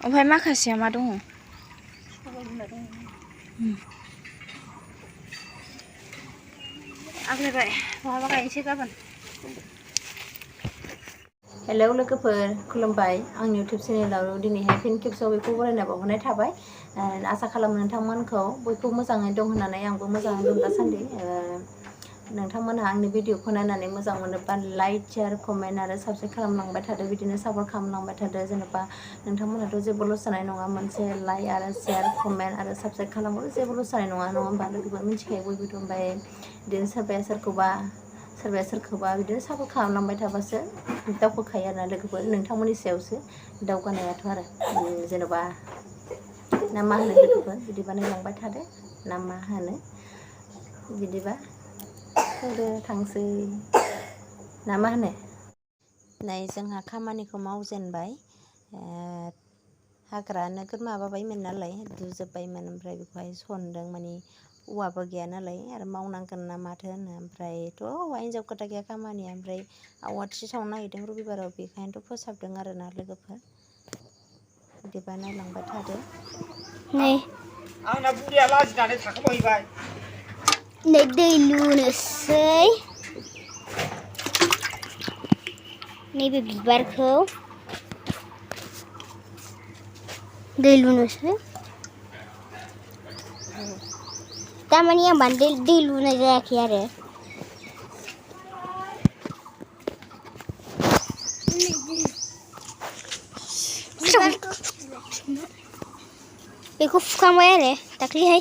ओमफ्राय माखासेया मा दङ? आग्लायबाय बहाबा गायनोसै गाबोन। हेलौ लोगोफोर खुलुमबाय आंनि इउटुब चेनेलाव दिनैहाय फिन खेबसेयाव बेखौ बरायना बावहरनाय थाबाय। आसा खालामो नोंथांमोनखौ बयखौ मोजाङै दं होननानै आंबो मोजाङै दं दासान्दि। नोंथांमोनहा आंनि भिडिअखौ नायनानै मोजां मोनोबा लाइक शेयार कमेन्ट आरो साबस्क्राइब खालामलांबाय थादो, बिदिनो सापर्ट खालामलांबाय थादो। जेनेबा नोंथांमोनहाथ' जेबो लस जानाय नङा, मोनसे लाइक आरो शेयार कमेन्ट आरो साबस्क्राइब खालामबाबो जेबो लस जानाय नङा होमबा लोगोफोर? मिथिखायो बयबोथ'। ओमफ्राय बिदिनो सोरबाया सोरखौबा बिदिनो सापर्ट खालामलांबाय थाबासो दावखोखायो आरोना लोगोफोर, नोंथांमोननि सायावसो दावगानायाथ' आरो जेन'बा ना मा होनो लोगोफोर? बिदिबा नायलांबाय थादो ना मा होनो? बिदिबा होदो थांसै ना मा होनो? नै जोंहा खामानिखौ मावजेनबाय। हाग्रा नोगोद माबाबायमोन नालाय दुजोब्बायमोन, ओमफ्राय बेखौहाय सनदों। माने औवाबो गैया नालाय आरो मावनांगोन ना माथो होनो, ओमफ्रायथ' हौवा हिनजाव खोथा गैया खामानिया। ओमफ्राय आवाथि सावनो नागिरदों रबिबाराव, बेखायनोथ' फोसाबदों आरोना लोगोफोर। बिदिबा नायलांबाय थादो। नै आंना बुरिया लाजिनानै थाखोमाहैबाय। नै दै लुनोसै नैबे बिबारखौ दै लुनोसै। दामानि आं बांद्राय दै लुनाय जायाखै आरो। बेखौ फुखांबाय आरो दाख्लैहाय।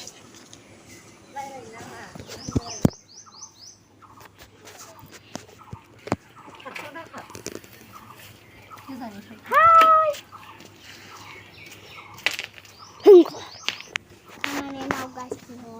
खामानि मावगासिनो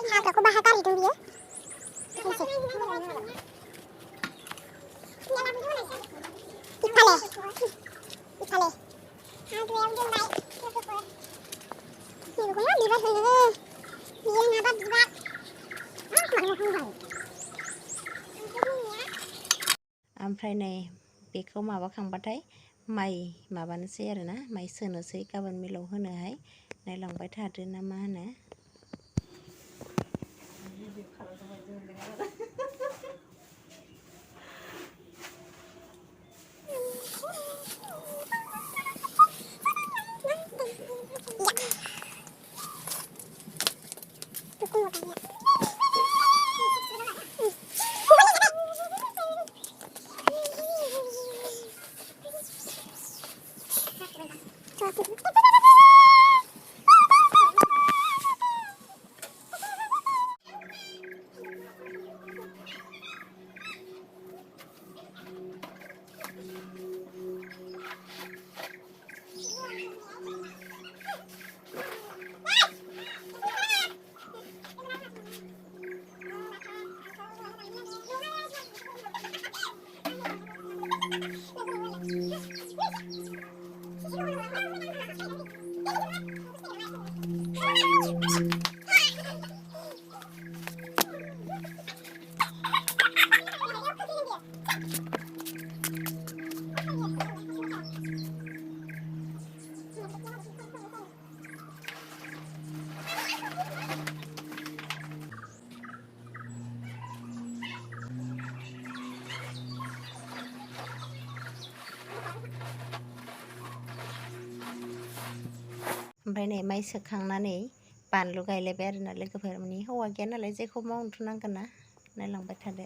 हाग्राखौ बाहा गारहैदों बियो। इफाले हाग्रायाव दोनबाय लोगोफोर। नैबेखौनो बिबार होनो, बियो नङाबा बिबार ओमफ्राय नै बेखौ माबाखांबाथाय माइ माबानोसै आरोना, माइ सोनोसै गाबोन मिलाव होनोहाय। नायलांबाय थादो ना मा होनो? ओमफ्राय नै माइ सोखांनानै बानलु गायलायबाय आरोना लोगोफोर। माने हौवा गैया नालाय जेखौ मावनोथ' नांगोन ना। नायलांबाय थादो।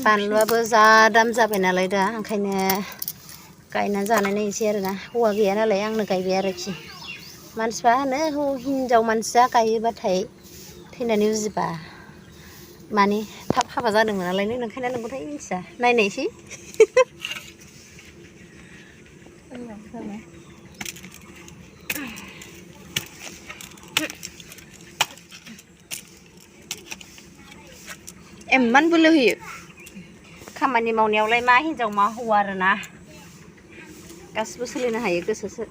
बानलुआबो जा दाम जाबाय नालाय दा ओंखायनो गायनानै जानाय नायनोसै आरोना हौवा गैया नालाय आंनो गायबाय आरोखि मानसिफ्रा होनो हिनजाव मानसिया गायोबाथाय थैनानै उजिबा माने थाब हाबा जादोंमोन नालाय ओंखायनो नंगौथाय मिथिया नायनायसै एमान बोलो होयो खामानि मावनायावलाय मा हिनजाव मा हौवा आरोना गासिबो सोलिनो हायो गोसोसो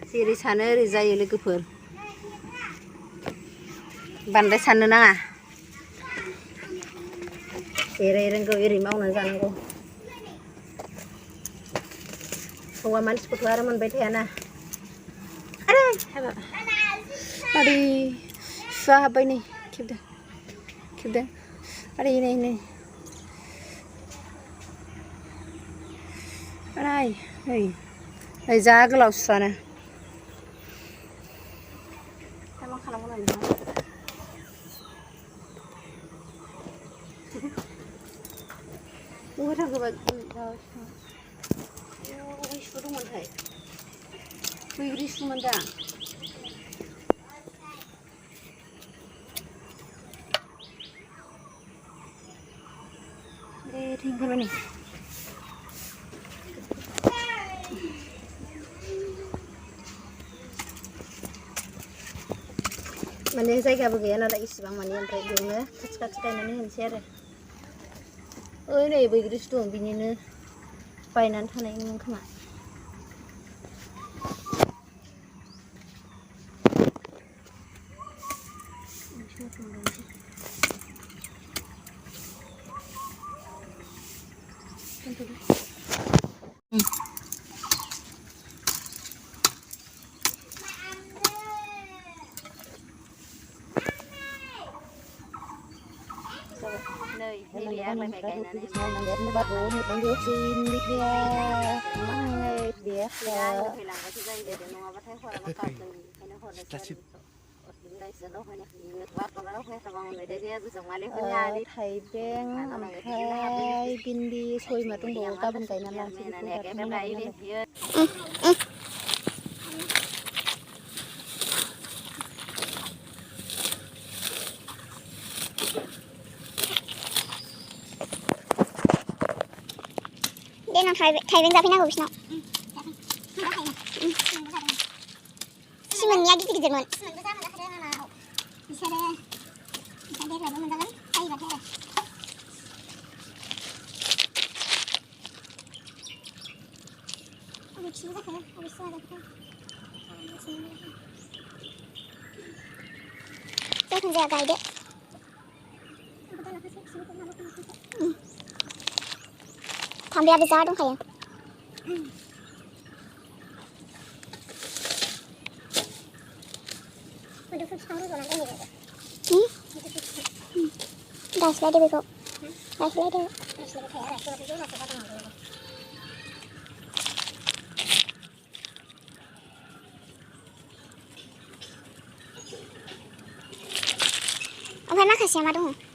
जेरै सानो ओरै जायो लोगोफोर बांद्राय साननो नाङा जेरै रोंगौ एरै मावनानै जानांगौ हौवा मानसिखौथ' आरो मोनबाय थायाना आरे हाबाब आदै सुवा हाब्बाय नै खेबदों आरै नै जा गोलाव सुवानो मा खालामगोन बहा थांखोबा सु दंमोनथाय बैग्रि सुमोन दा ओंखारबाय नै माने जायगाबो गैया नालाय इसिबां माने ओमफ्राय बेयावनो खाथि गायनानै होनोसै आरो ओइ नै बैग्रिसु दं बिनिनो बायनानै थानाय नों खोमा थाइबें ओमफ्राय भिन्दि सयमा दंबावो गाबोन गायना लानोसै देनां थाइबें जाफैनांगौ बिसिनाव सिमोननिया गिदिरमोन बिसोरो देग्लायबो मोनजागोन जायोबाथाय आरो अबेथिं जाखो अबेथिं जाखो जायखुन जाया गायदो थांबायाबो जा दंखायो गायस्लायदो बेखौ गायस्लायदो ओमफ्राय माखासेया मा दङ